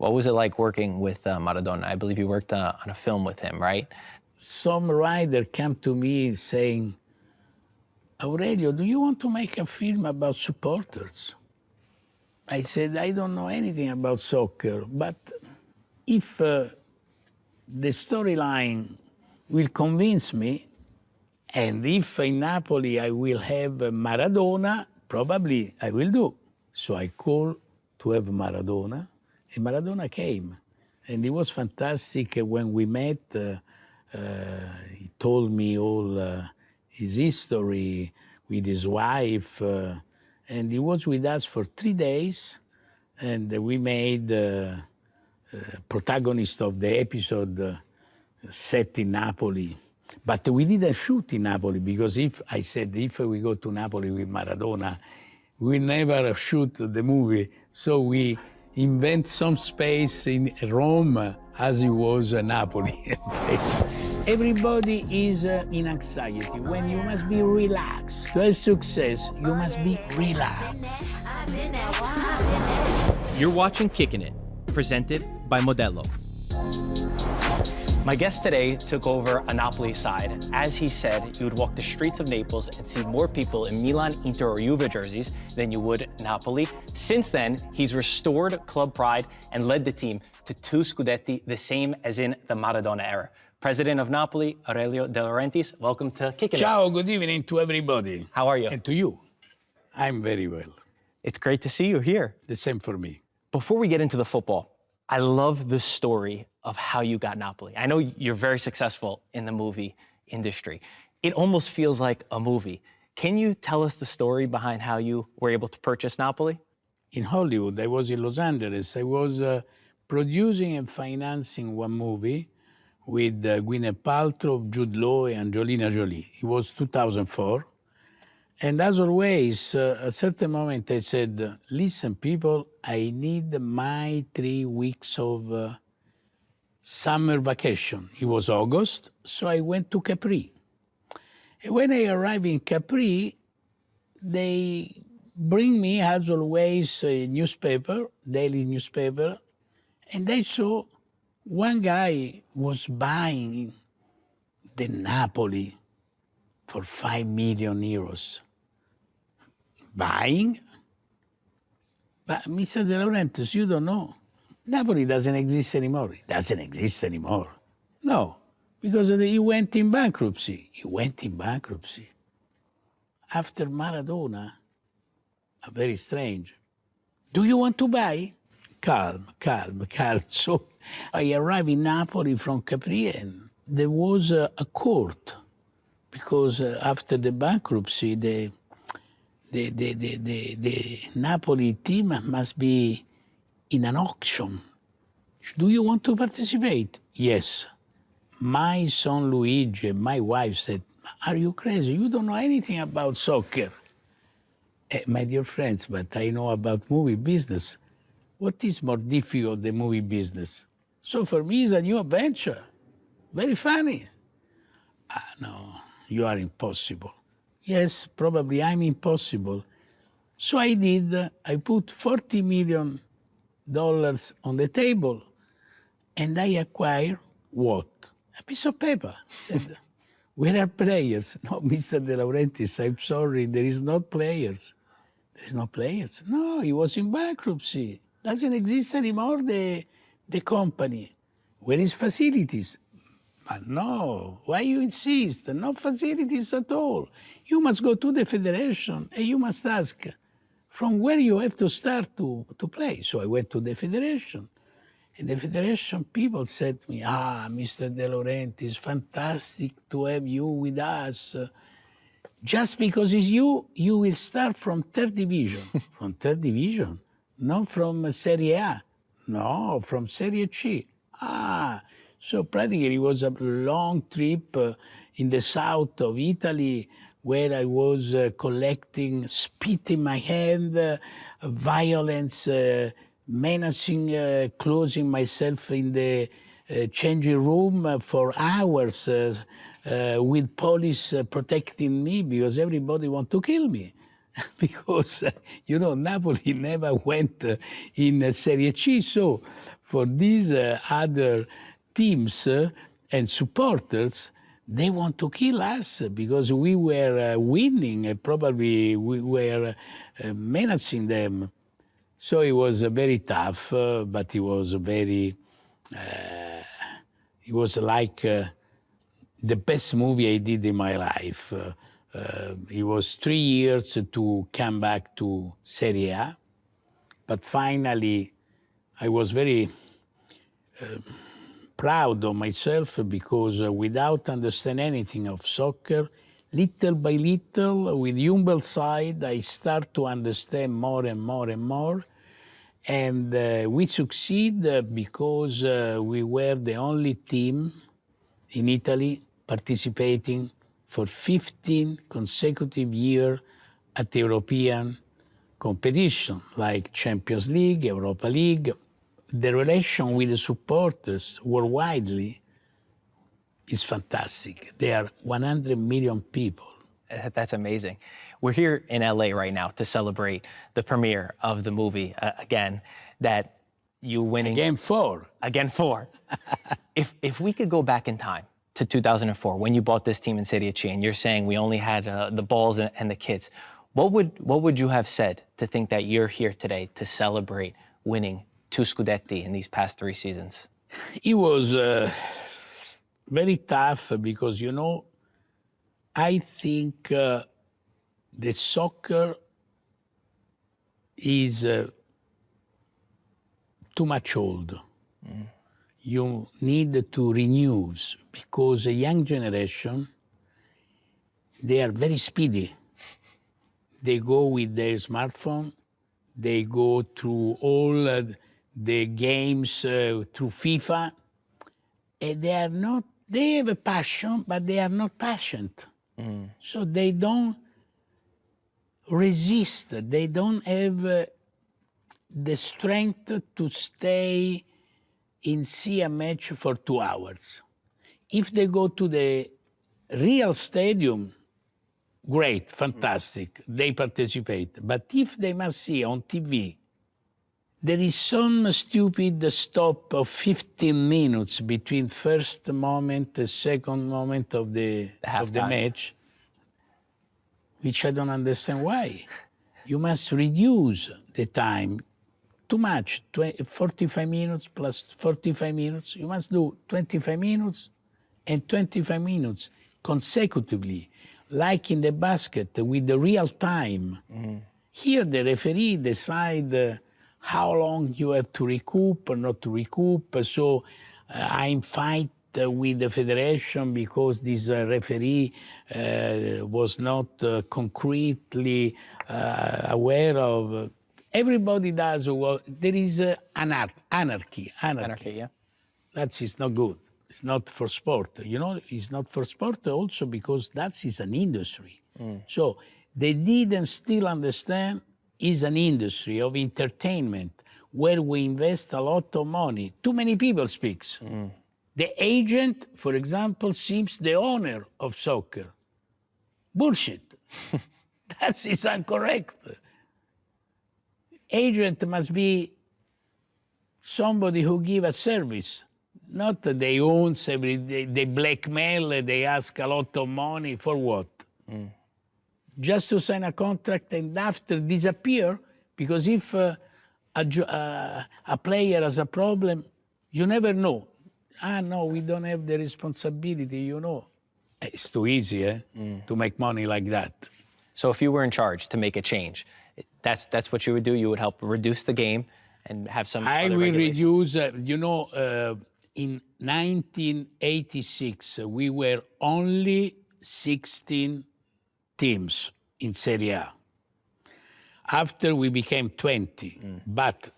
What was it like working with Maradona? I believe you worked on a film with him, right? Some writer came to me saying, Aurelio, do you want to make a film about supporters? I said, I don't know anything about soccer, but if the storyline will convince me, and if in Napoli I will have Maradona, probably I will do. So I called to have Maradona, and Maradona came. And it was fantastic when we met. He told me all his history with his wife, and he was with us for 3 days, and we made protagonist of the episode set in Napoli. But we didn't shoot in Napoli because if we go to Napoli with Maradona, we never shoot the movie. So we invent some space in Rome as it was Napoli. Everybody is in anxiety when you must be relaxed. To have success, you must be relaxed. You're watching Kickin It, presented by Modelo. My guest today took over a Napoli side. As he said, you would walk the streets of Naples and see more people in Milan, Inter, or Juve jerseys than you would Napoli. Since then, he's restored club pride and led the team to 2 scudetti, the same as in the Maradona era. President of Napoli, Aurelio De Laurentiis, welcome to Kickin It. Ciao, good evening to everybody. How are you? And to you. I'm very well. It's great to see you here. The same for me. Before we get into the football, I love the story of how you got Napoli. I know you're very successful in the movie industry. It almost feels like a movie. Can you tell us the story behind how you were able to purchase Napoli? In Hollywood, I was in Los Angeles. I was producing and financing one movie with Gwyneth Paltrow, Jude Law, and Angelina Jolie. It was 2004. And as always, at a certain moment I said, listen, people, I need my 3 weeks of summer vacation. It was August, so I went to Capri. And when I arrived in Capri, they bring me, as always, a newspaper, daily newspaper, and I saw one guy was buying the Napoli for 5 million euros. Buying? But Mr. De Laurentiis, you don't know. Napoli doesn't exist anymore. It doesn't exist anymore. No, because he went in bankruptcy. He went in bankruptcy. After Maradona, very strange. Do you want to buy? Calm, calm, calm. So I arrived in Napoli from Capri, and there was a court, because after the bankruptcy, the Napoli team must be in an auction. Do you want to participate? Yes. My son Luigi and my wife said, are you crazy? You don't know anything about soccer. My dear friends, but I know about movie business. What is more difficult than movie business? So for me, it's a new adventure. Very funny. No, you are impossible. Yes, probably I'm impossible. So I did. I put $40 million on the table, and I acquired what? A piece of paper. I said, where are players? No, Mr. De Laurentiis, I'm sorry, there is no players. There is no players. No, he was in bankruptcy. Doesn't exist anymore, the company. Where is facilities? But no, why you insist? No facilities at all. You must go to the federation and you must ask from where you have to start to play. So I went to the federation, and the federation people said to me, Mr. De Laurentiis, fantastic to have you with us. Just because it's you will start from 3rd division. From 3rd division? Not from Serie A. No, from Serie C. So practically it was a long trip in the south of Italy, where I was collecting spit in my hand, violence, menacing, closing myself in the changing room for hours with police protecting me, because everybody want to kill me. Because, Napoli never went in Serie C. So for these other teams and supporters, they want to kill us because we were winning and probably we were menacing them. So it was very tough, but it was very, it was like the best movie I did in my life. It was 3 years to come back to Serie A, but finally I was very proud of myself because without understanding anything of soccer, little by little, with humble side, I start to understand more and more and more. And we succeed because we were the only team in Italy participating for 15 consecutive years at the European competition, like Champions League, Europa League. The relation with the supporters worldwide is fantastic. There are 100 million people. That's amazing. We're here in LA right now to celebrate the premiere of the movie again, that you winning. Again, four. Again, four. If we could go back in time to 2004, when you bought this team in Serie A, and you're saying we only had the balls and the kids, what would you have said to think that you're here today to celebrate winning 2 scudetti in these past 3 seasons? It was very tough because, you know, I think the soccer is too much old. You need to renew because a young generation, they are very speedy. They go with their smartphone. They go through all the games through FIFA. And they are not, they have a passion, but they are not patient. So they don't resist. They don't have the strength to stay and see a match for 2 hours. If they go to the real stadium, great, fantastic, they participate. But if they must see on TV, there is some stupid stop of 15 minutes between first moment and second moment of the match, which I don't understand why. You must reduce the time too much, 45 minutes plus 45 minutes. You must do 25 minutes and 25 minutes consecutively, like in the basket with the real time. Here the referee decide how long you have to recoup or not to recoup. So I'm fight with the federation because this referee was not concretely aware of. Everybody does what there is anarchy. Anarchy, yeah. That is not good. It's not for sport. You know, it's not for sport also because that is an industry. So they didn't still understand it's an industry of entertainment where we invest a lot of money. Too many people speaks. The agent, for example, seems the owner of soccer. Bullshit. That is incorrect. Agent must be somebody who give a service, not that they own every day, they blackmail, they ask a lot of money for what? Just to sign a contract and after disappear, because if a player has a problem, you never know. No, we don't have the responsibility, you know. It's too easy, to make money like that. So if you were in charge to make a change, that's what you would do? You would help reduce the game and have some I other will regulations? reduce, you know, in 1986, we were only 16 teams in Serie A. After we became 20. But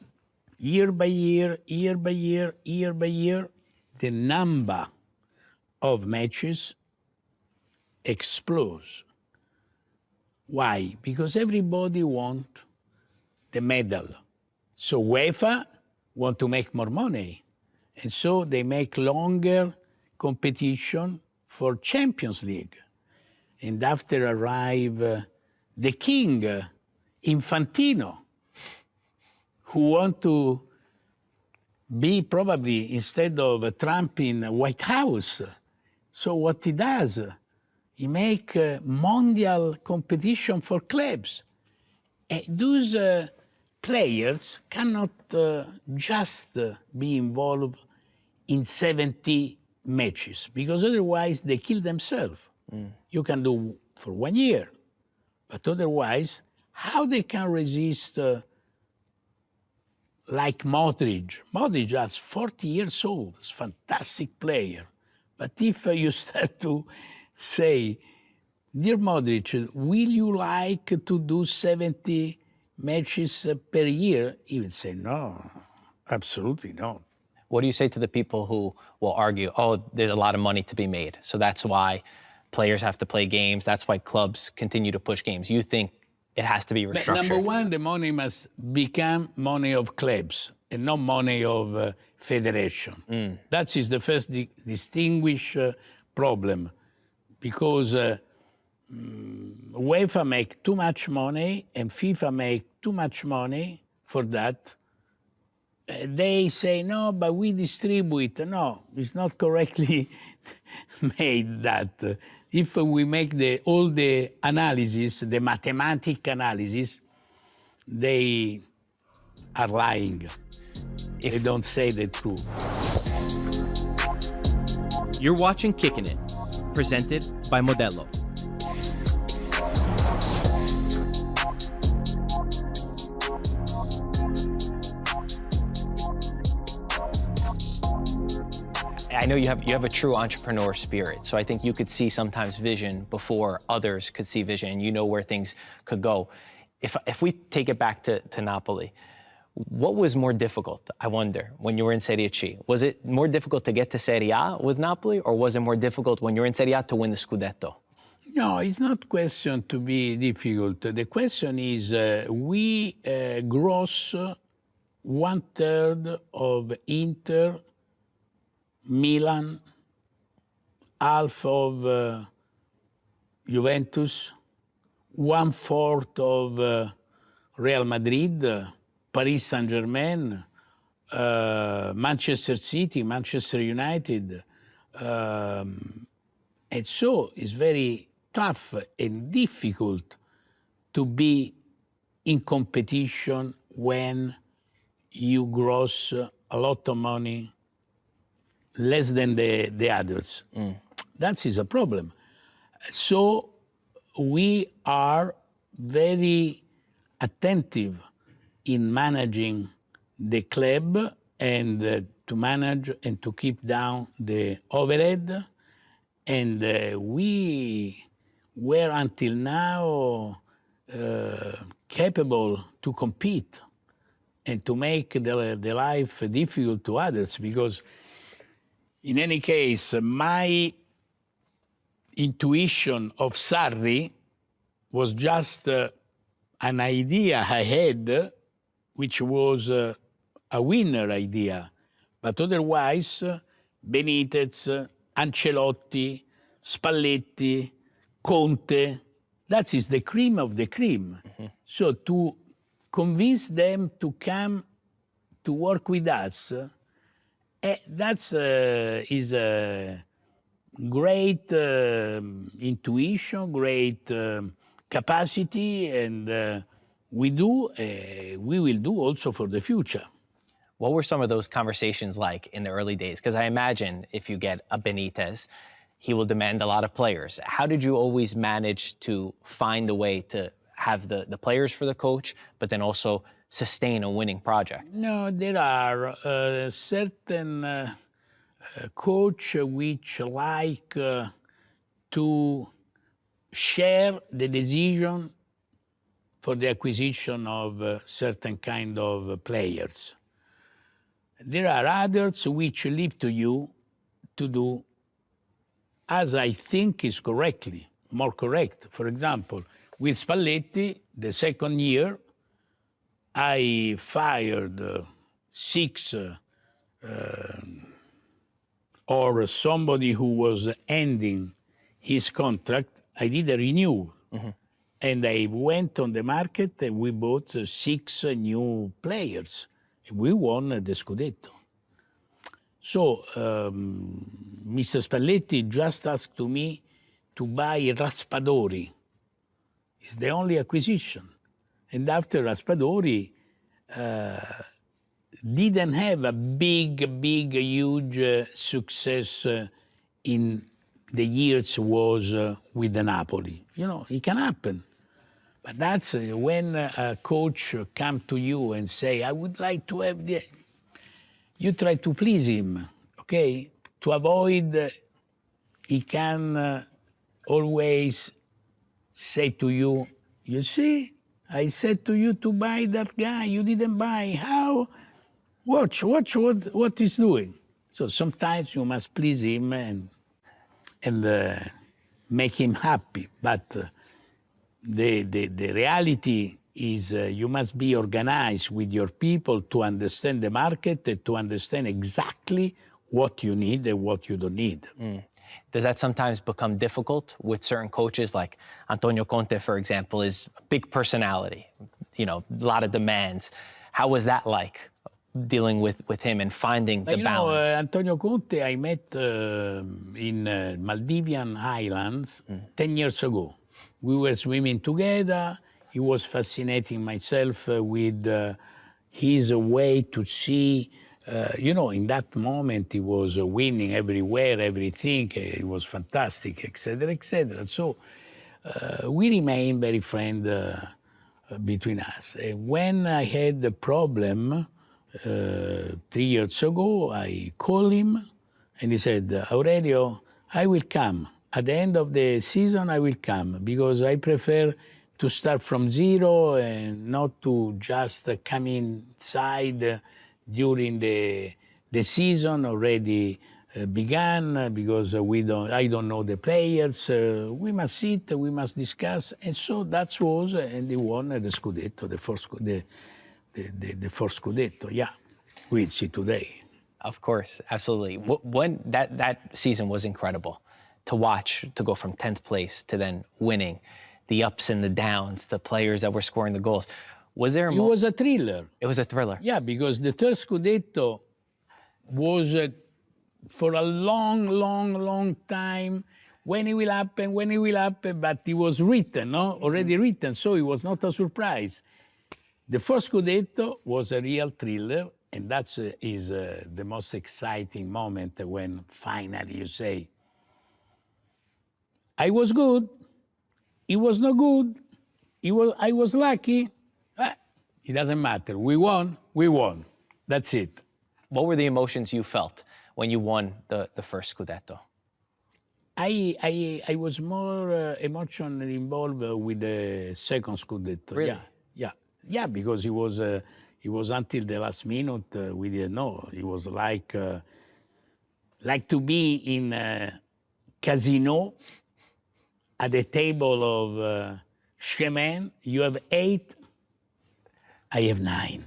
year by year, the number of matches explodes. Why? Because everybody wants the medal. So UEFA want to make more money. And so they make longer competition for Champions League. And after arrive the king, Infantino, who want to be probably instead of Trump in White House. So what he does, he make mondial competition for clubs. Those players cannot just be involved in 70 matches because otherwise they kill themselves. You can do for 1 year, but otherwise, how they can resist like Modric? Modric is 40 years old, is a fantastic player. But if you start to say, dear Modric, will you like to do 70 matches per year? He would say, no, absolutely not. What do you say to the people who will argue, oh, there's a lot of money to be made, so that's why players have to play games, that's why clubs continue to push games? You think it has to be restructured? Number one, the money must become money of clubs and not money of federation. That is the first distinguished problem, because UEFA make too much money and FIFA make too much money for that. They say, no, but we distribute. No, it's not correctly made that. If we make all the analysis, the mathematical analysis, they are lying. They don't say the truth. You're watching Kickin It, presented by Modelo. I know you have a true entrepreneur spirit, so I think you could see sometimes vision before others could see vision, and you know where things could go. If we take it back to Napoli, what was more difficult, I wonder, when you were in Serie C? Was it more difficult to get to Serie A with Napoli, or was it more difficult when you were in Serie A to win the scudetto? No, it's not question to be difficult. The question is we gross 1/3 of Inter, Milan, half of Juventus, 1/4 of Real Madrid, Paris Saint-Germain, Manchester City, Manchester United. And so it's very tough and difficult to be in competition when you gross a lot of money less than the others. That is a problem. So we are very attentive in managing the club and to manage and to keep down the overhead. And we were until now capable to compete and to make the life difficult to others, because in any case, my intuition of Sarri was just an idea I had, which was a winner idea. But otherwise, Benitez, Ancelotti, Spalletti, Conte, that is the cream of the cream. So to convince them to come to work with us, that is a great intuition, great capacity, and we will do also for the future. What were some of those conversations like in the early days? Because I imagine if you get a Benitez, he will demand a lot of players. How did you always manage to find a way to have the players for the coach, but then also sustain a winning project? No, there are certain coach which like to share the decision for the acquisition of certain kind of players. There are others which leave to you to do as I think is correctly, more correct. For example, with Spalletti, the second year, I fired 6 or somebody who was ending his contract. I didn't renew. And I went on the market and we bought 6 new players. We won the scudetto. So Mr. Spalletti just asked to me to buy Raspadori. It's the only acquisition. And after Raspadori, didn't have a big, huge success in the years was with the Napoli. You know, it can happen. But that's when a coach come to you and say, I would like to have the... You try to please him, okay? To avoid, he can always say to you, you see, I said to you to buy that guy, you didn't buy. How? Watch what he's doing. So sometimes you must please him and make him happy. But the reality is you must be organized with your people to understand the market and to understand exactly what you need and what you don't need. Does that sometimes become difficult with certain coaches? Like Antonio Conte, for example, is a big personality, you know, a lot of demands. How was that like, dealing with him and finding the balance? Antonio Conte, I met in Maldivian Islands 10 years ago. We were swimming together. He was fascinating myself with his way to see. You know, in that moment, he was winning everywhere, everything. It was fantastic, etc., etc. So we remained very friends between us. When I had the problem 3 years ago, I called him and he said, Aurelio, I will come. At the end of the season, I will come because I prefer to start from zero and not to just come inside during the season already began because I don't know the players. We must sit, we must discuss, and so that was, and he won the scudetto, the first scudetto. Yeah, we see today. Of course, absolutely. When that season was incredible to watch, to go from 10th place to then winning, the ups and the downs, the players that were scoring the goals. Was there It was a thriller. It was a thriller. Yeah, because the third scudetto was for a long time. When it will happen, but it was written, no? Already written, so it was not a surprise. The first scudetto was a real thriller, and that is the most exciting moment when finally you say, I was good, it was not good, I was lucky. It doesn't matter. We won. That's it. What were the emotions you felt when you won the first scudetto? I was more emotionally involved with the second scudetto. Really? Yeah, because it was until the last minute we didn't know. It was like to be in a casino at the table of Chemin. You have 8, I have 9.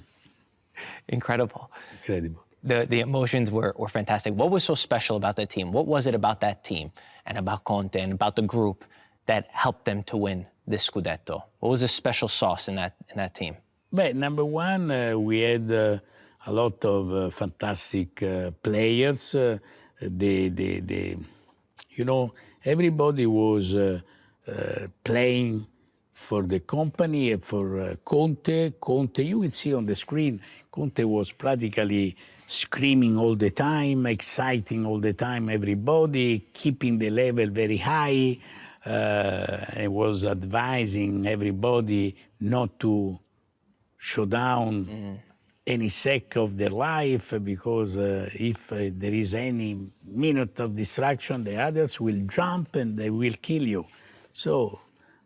Incredible. Incredible. The emotions were fantastic. What was so special about that team? What was it about that team and about Conte and about the group that helped them to win this scudetto? What was the special sauce in that team? But number one, we had a lot of fantastic players. You know, everybody was playing for the company and for Conte. Conte, you will see on the screen, Conte was practically screaming all the time, exciting all the time everybody, keeping the level very high, and was advising everybody not to show down any sec of their life, because if there is any minute of distraction, the others will jump and they will kill you. So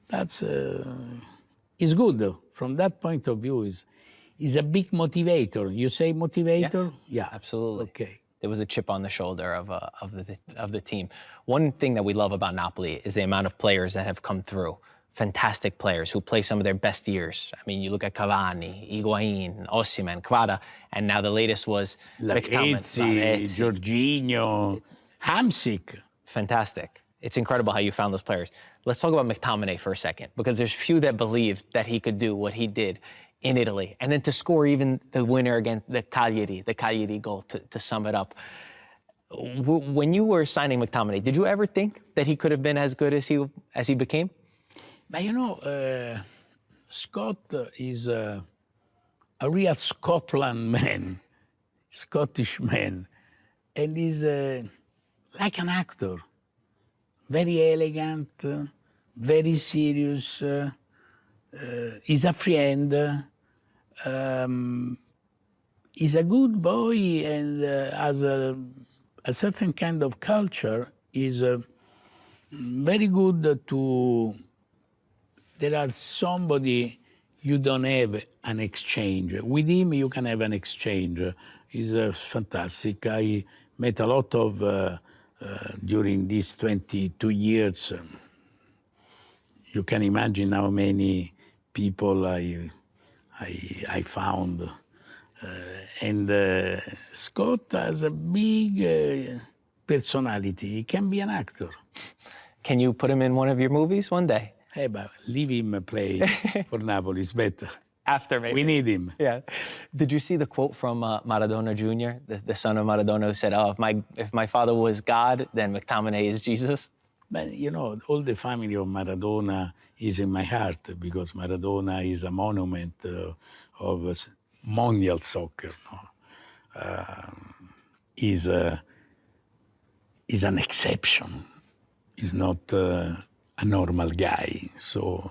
that's is good. From that point of view, is a big motivator. You say motivator? Yes, yeah, absolutely. Okay. There was a chip on the shoulder of the team. One thing that we love about Napoli is the amount of players that have come through. Fantastic players who play some of their best years. I mean, you look at Cavani, Higuain, Osimhen, Kvara, and now the latest was McTominay, Jorginho, Hamsik. Fantastic. It's incredible how you found those players. Let's talk about McTominay for a second, because there's few that believed that he could do what he did in Italy. And then to score even the winner against the Cagliari goal to sum it up. When you were signing McTominay, did you ever think that he could have been as good as he became? But Scott is a real Scotland man, Scottish man, and he's like an actor, very elegant, very serious. He's a friend. He's a good boy and has a certain kind of culture. Is very good to. There are somebody you don't have an exchange. With him, you can have an exchange. He's fantastic. I met a lot of, during these 22 years, you can imagine how many people I found. And Scott has a big personality. He can be an actor. Can you put him in one of your movies one day? Hey, but leave him play for Napoli. It's better. After, maybe. We need him. Yeah. Did you see the quote from Maradona Jr., the son of Maradona, who said, "Oh, if my father was God, then McTominay is Jesus"? But all the family of Maradona is in my heart because Maradona is a monument of mondial soccer. He's an exception. He's not a normal guy. So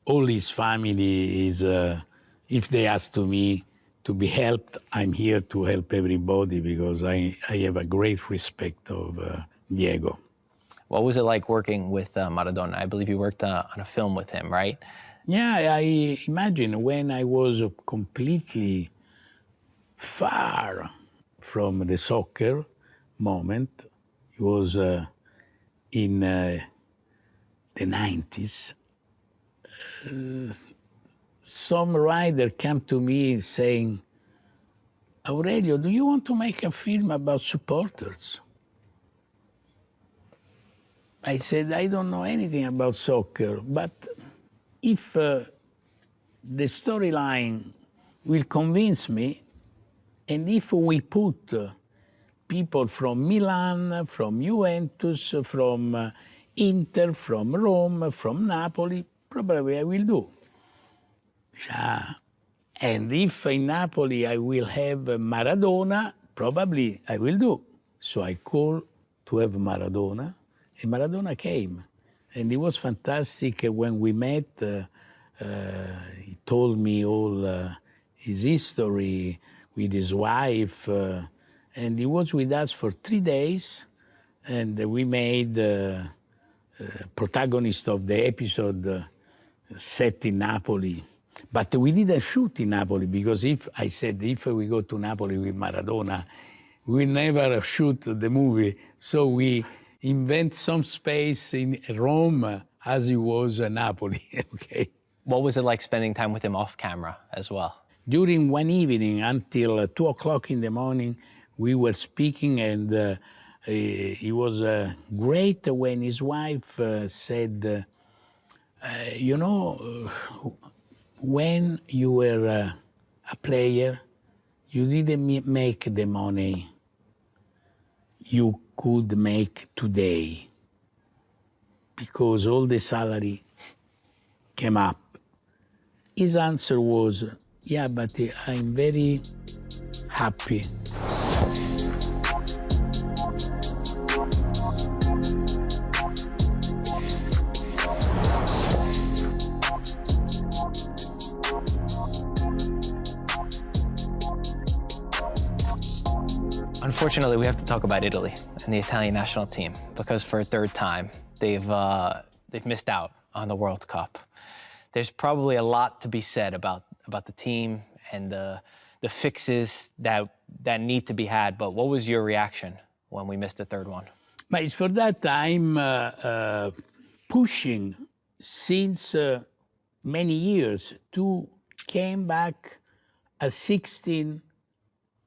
all his family is, if they ask to me to be helped, I'm here to help everybody because I have a great respect of Diego. What was it like working with Maradona? I believe you worked on a film with him, right? Yeah, I imagine when I was completely far from the soccer moment, it was in the 90s. Some writer came to me saying, "Aurelio, do you want to make a film about supporters?" I said, "I don't know anything about soccer, but if the storyline will convince me, and if we put people from Milan, from Juventus, from Inter, from Rome, from Napoli, probably I will do." And if in Napoli I will have Maradona, probably I will do. So I called to have Maradona, and Maradona came. And it was fantastic when we met. He told me all his history with his wife. And he was with us for 3 days. And we made protagonist of the episode set in Napoli. But we didn't shoot in Napoli because if we go to Napoli with Maradona, we never shoot the movie. So we invent some space in Rome as it was Napoli, okay? What was it like spending time with him off camera as well? During one evening until 2 o'clock in the morning, we were speaking and it was great when his wife said, when you were a player, you didn't make the money you could make today because all the salary came up. His answer was, "Yeah, but I'm very happy." Unfortunately, we have to talk about Italy and the Italian national team because for a third time, they've missed out on the World Cup. There's probably a lot to be said about the team and the fixes that need to be had. But what was your reaction when we missed the third one? But it's for that I'm pushing since many years to came back as 16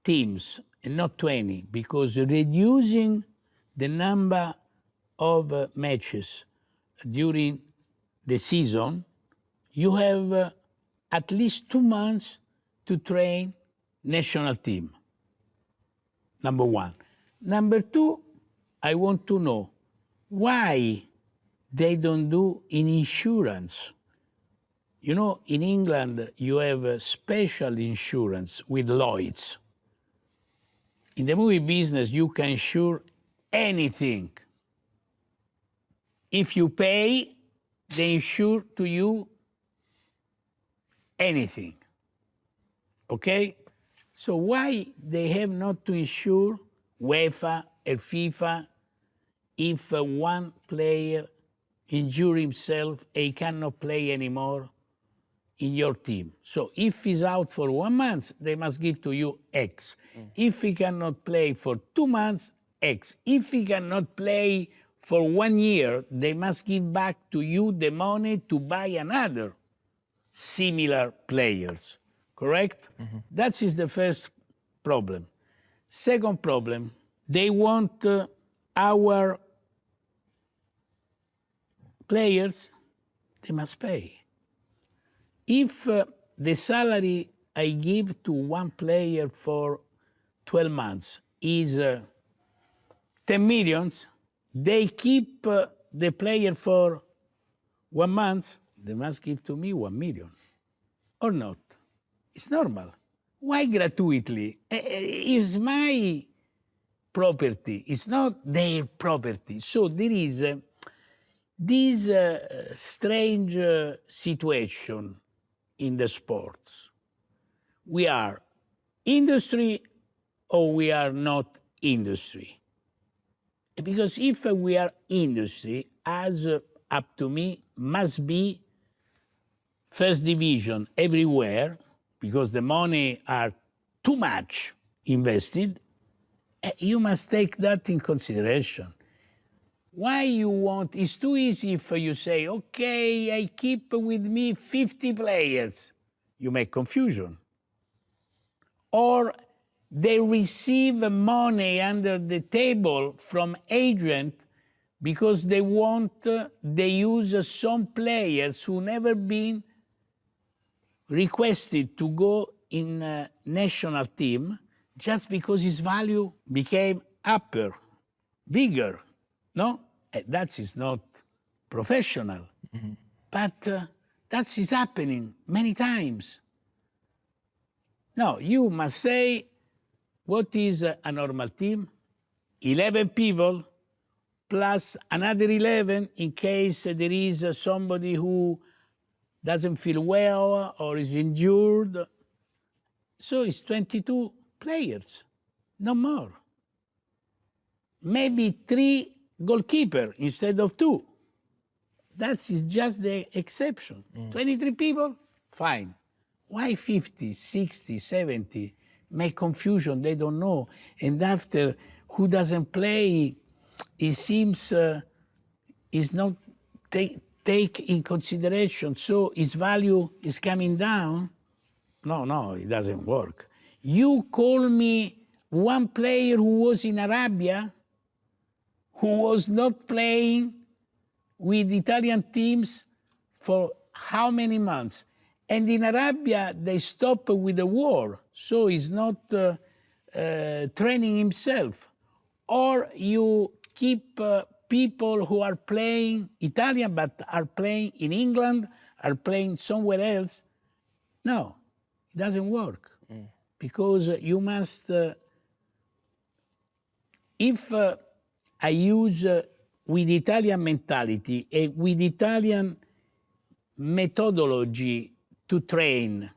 teams and not 20, because reducing the number of matches during the season, you have at least 2 months to train national team. number one. Number two, I want to know why they don't do in insurance. You know, in England, you have a special insurance with Lloyd's. In the movie business, you can insure anything. If you pay, they insure to you anything. Okay? So why they have not to insure UEFA and FIFA if one player injure himself and he cannot play anymore in your team? So if he's out for 1 month, they must give to you X. If he cannot play for 2 months, X. If he cannot play for 1 year, they must give back to you the money to buy another similar players, correct? That is the first problem. Second problem, they want our players, they must pay. If the salary I give to one player for 12 months is 10 millions, they keep the player for 1 month, they must give to me 1 million. Or not. It's normal. Why gratuitously? It's my property. It's not their property. So there is this strange situation in the sports. We are industry or we are not industry. Because if we are industry, as up to me, must be first division everywhere, because the money are too much invested, you must take that in consideration. Why you want, it's too easy if you say, okay, I keep with me 50 players. You make confusion. Or they receive money under the table from agent because they want, they use some players who never been requested to go in a national team just because his value became upper, bigger, no? That is not professional. But that is happening many times. No, you must say, what is a normal team? 11 people plus another 11 in case there is somebody who doesn't feel well or is injured. So it's 22 players, no more. Maybe 3 goalkeepers instead of 2. That is just the exception. 23 people, fine. Why 50, 60, 70? Make confusion, they don't know. And after, who doesn't play, it seems is not take in consideration, so its value is coming down. No, it doesn't work. You call me one player who was in Arabia, who was not playing with Italian teams for how many months? And in Arabia, they stopped with the war, so he's not training himself. Or you keep people who are playing Italian but are playing in England, are playing somewhere else. No, it doesn't work. Because you must, if I use with Italian mentality and with Italian methodology to train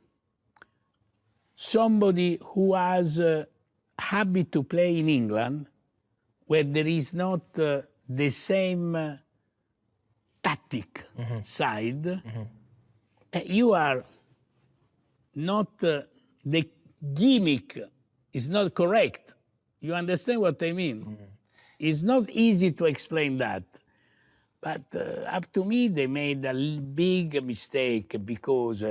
somebody who has a habit to play in England, where there is not the same tactic side, you are not, the gimmick is not correct. You understand what I mean? It's not easy to explain that. But up to me, they made a big mistake because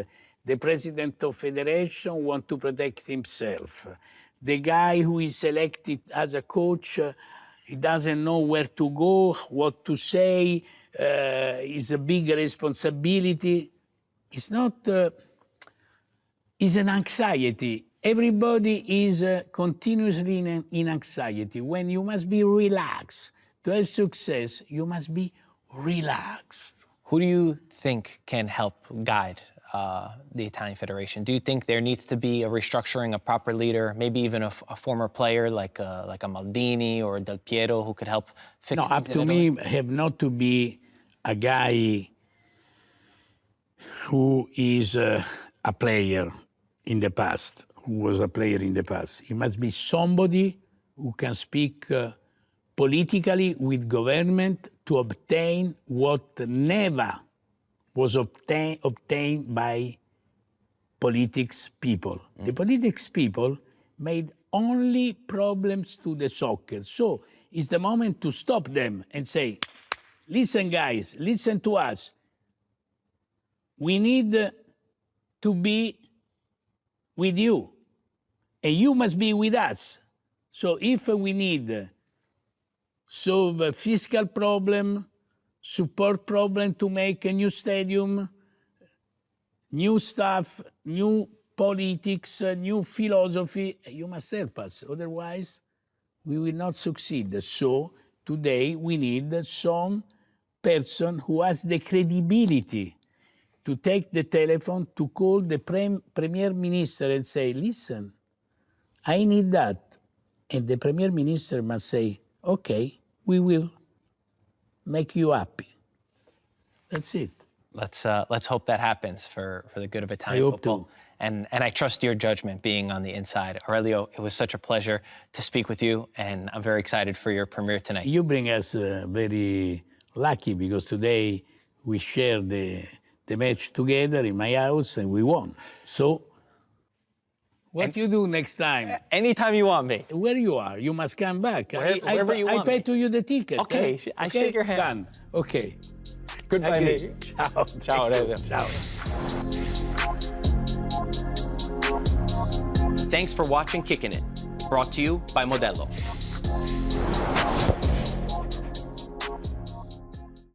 the president of federation wants to protect himself. The guy who is selected as a coach, he doesn't know where to go, what to say. It's a big responsibility. It's not, it's an anxiety. everybody is continuously in anxiety. When you must be relaxed. To have success, you must be relaxed. Who do you think can help guide the Italian Federation? Do you think there needs to be a restructuring, a proper leader, maybe even a former player like a Maldini or Del Piero who could help fix No, things up in to Italy? me, have not to be a guy who is a player in the past, who was a player in the past. It must be somebody who can speak politically with government to obtain what never was obtained by politics people. The politics people made only problems to the soccer. So it's the moment to stop them and say, listen guys, listen to us. We need to be with you, and you must be with us. So if we need solve a fiscal problem, support problem to make a new stadium, new stuff, new politics, new philosophy, you must help us. Otherwise, we will not succeed. So today we need some person who has the credibility to take the telephone, to call the Premier Minister and say, listen, I need that. And the Premier Minister must say, okay, we will make you happy. That's it. Let's hope that happens for the good of Italian hope football. too. And I trust your judgment being on the inside. Aurelio, it was such a pleasure to speak with you, and I'm very excited for your premiere tonight. You bring us very lucky because today we share the match together in my house and we won. So what you do next time? Anytime you want me. Where you are, you must come back. Wherever you want I pay me. to you the ticket. Okay, I shake your hand. Done. Okay. Goodbye. Okay. Ciao. Ciao, Aurelio. Ciao. Thanks for watching Kickin' It, brought to you by Modelo.